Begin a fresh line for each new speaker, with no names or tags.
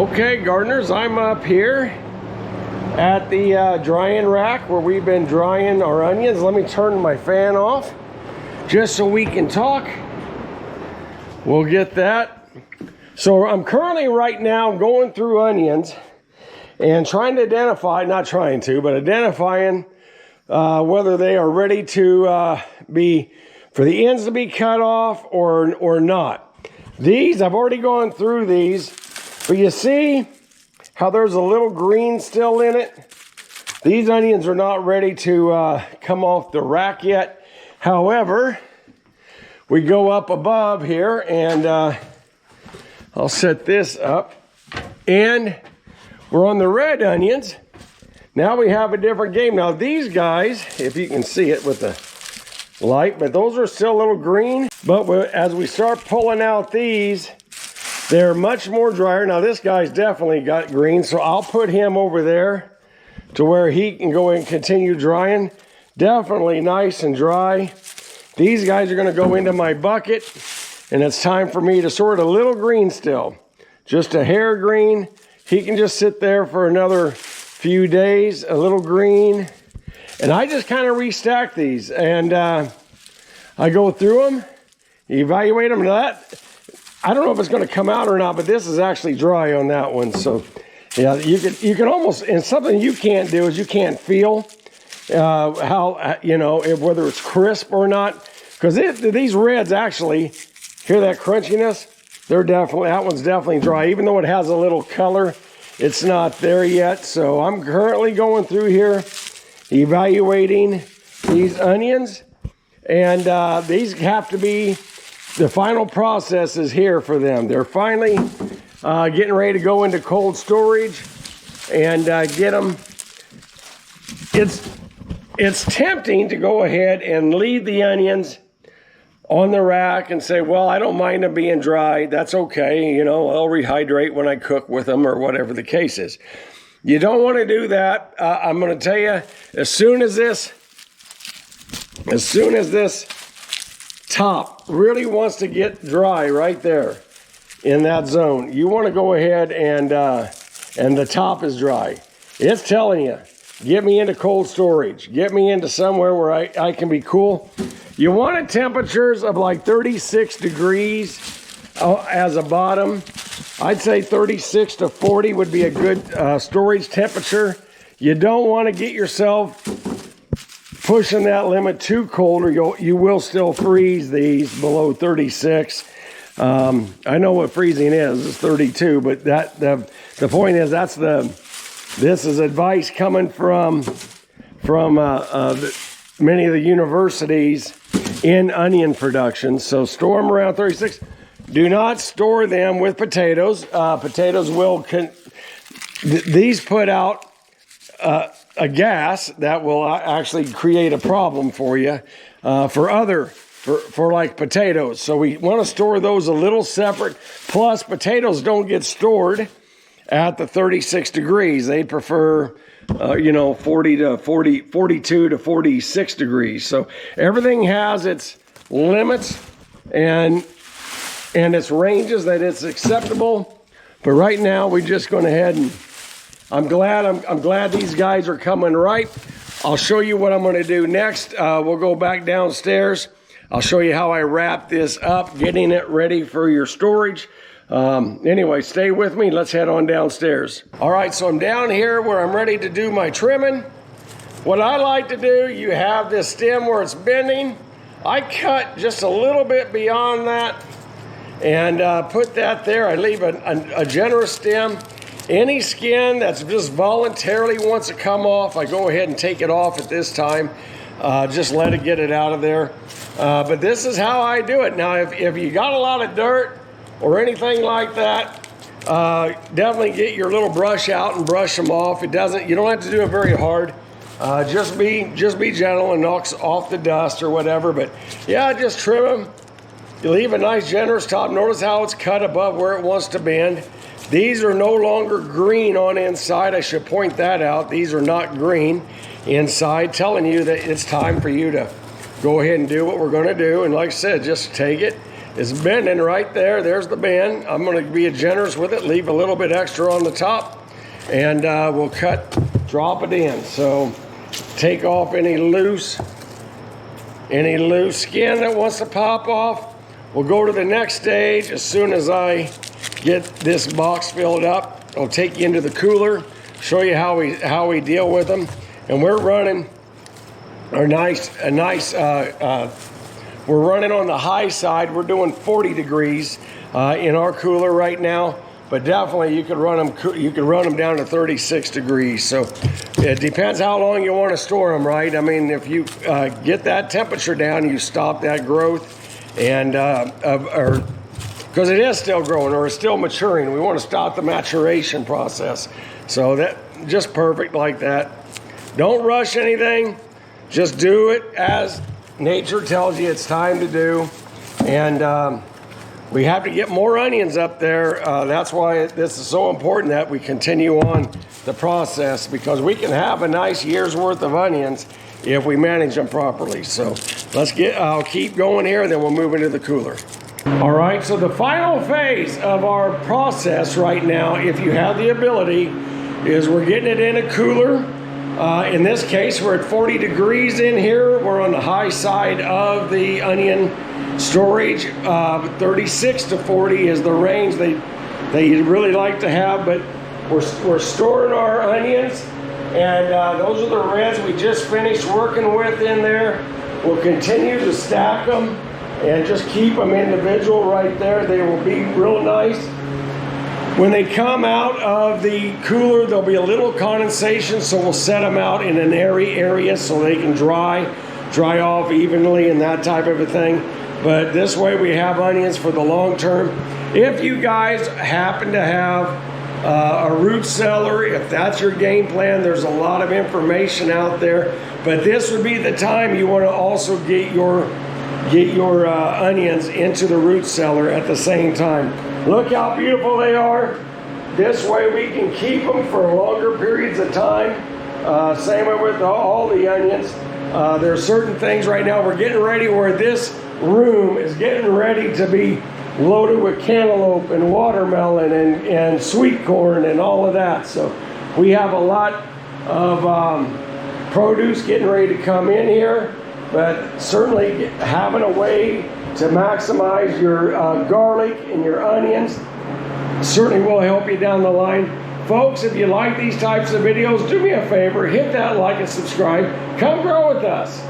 Okay, gardeners, I'm up here at the drying rack where we've been drying our onions. Let me turn my fan off just so we can talk. We'll get that. So I'm currently right now going through onions and trying to identify, not trying to, but identifying whether they are ready to be, for the ends to be cut off or not. These, I've already gone through these, but you see how there's a little green still in it? These onions are not ready to come off the rack yet. However, we go up above here and I'll set this up, and we're on the red onions. Now we have a different game. Now these guys, if you can see it with the light, but those are still a little green. But as we start pulling out these, they're much more drier. Now this guy's definitely got green, so I'll put him over there to where he can go and continue drying. Definitely nice and dry. These guys are gonna go into my bucket, and it's time for me to sort a little green still. Just a hair green. He can just sit there for another few days, a little green. And I just kind of restack these, and I go through them, evaluate them. Now that, I don't know if it's going to come out or not, but this is actually dry on that one. So yeah, you can almost, and something you can't do is you can't feel how, you know, whether it's crisp or not. Because these reds actually, hear that crunchiness? They're definitely, that one's definitely dry. Even though it has a little color, it's not there yet. So I'm currently going through here, evaluating these onions, and these have to be, the final process is here for them. They're finally getting ready to go into cold storage and get them. It's tempting to go ahead and leave the onions on the rack and say, well, I don't mind them being dry. That's okay. You know, I'll rehydrate when I cook with them or whatever the case is. You don't want to do that. I'm going to tell you, as soon as this top really wants to get dry right there in that zone, you want to go ahead and the top is dry. It's telling you, get me into cold storage. Get me into somewhere where I can be cool. You wanted temperatures of like 36 degrees as a bottom. I'd say 36 to 40 would be a good storage temperature. You don't want to get yourself pushing that limit too cold, or you will still freeze these below 36. I know what freezing is, it's 32, but the point is this is advice coming from many of the universities in onion production. So store them around 36. Do not store them with potatoes. Potatoes will, these put out a gas that will actually create a problem for you for like potatoes. So we want to store those a little separate. Plus, potatoes don't get stored at the 36 degrees. They prefer, 42 to 46 degrees. So everything has its limits and its ranges that it's acceptable. But right now, we're just going ahead and I'm glad these guys are coming right. I'll show you what I'm going to do next. We'll go back downstairs. I'll show you how I wrap this up, getting it ready for your storage. Anyway, stay with me. Let's head on downstairs. All right, so I'm down here where I'm ready to do my trimming. What I like to do, you have this stem where it's bending. I cut just a little bit beyond that and put that there. I leave a generous stem. Any skin that's just voluntarily wants to come off, I go ahead and take it off at this time. Just let it get it out of there. But this is how I do it. Now, if you got a lot of dirt or anything like that, definitely get your little brush out and brush them off. You don't have to do it very hard. Just be gentle and knocks off the dust or whatever. But yeah, just trim them. You leave a nice generous top. Notice how it's cut above where it wants to bend. These are no longer green on inside. I should point that out. These are not green inside, telling you that it's time for you to go ahead and do what we're going to do. And like I said, just take it is bending right there. There's the bend. I'm going to be generous with it, leave a little bit extra on the top, and we'll drop it in. So take off any loose skin that wants to pop off. We'll go to the next stage as soon as I get this box filled up. I'll take you into the cooler, show you how we deal with them. And we're running we're running on the high side. We're doing 40 degrees in our cooler right now, but definitely you could run them down to 36 degrees. So it depends how long you want to store them, right? I mean, if you get that temperature down, you stop that growth, and because it is still growing or it's still maturing, we want to stop the maturation process. So that just perfect like that. Don't rush anything. Just do it as nature tells you it's time to do. And we have to get more onions up there. That's why this is so important that we continue on the process, because we can have a nice year's worth of onions if we manage them properly. So I'll keep going here, then we'll move into the cooler. All right, so the final phase of our process right now, if you have the ability, is we're getting it in a cooler. In this case, we're at 40 degrees in here. We're on the high side of the onion storage. 36 to 40 is the range they really like to have, but we're storing our onions, and those are the reds we just finished working with in there. We'll continue to stack them and just keep them individual right there. They will be real nice. When they come out of the cooler, there'll be a little condensation, so we'll set them out in an airy area so they can dry off evenly and that type of a thing. But this way we have onions for the long term. If you guys happen to have a root cellar, if that's your game plan, there's a lot of information out there. But this would be the time you want to also get your onions into the root cellar at the same time. Look how beautiful they are. This way we can keep them for longer periods of time. Same way with all the onions. There are certain things right now we're getting ready where this room is getting ready to be loaded with cantaloupe and watermelon and sweet corn and all of that. So we have a lot of produce getting ready to come in here, but certainly having a way to maximize your garlic and your onions certainly will help you down the line. Folks, if you like these types of videos, do me a favor, hit that like and subscribe. Come grow with us.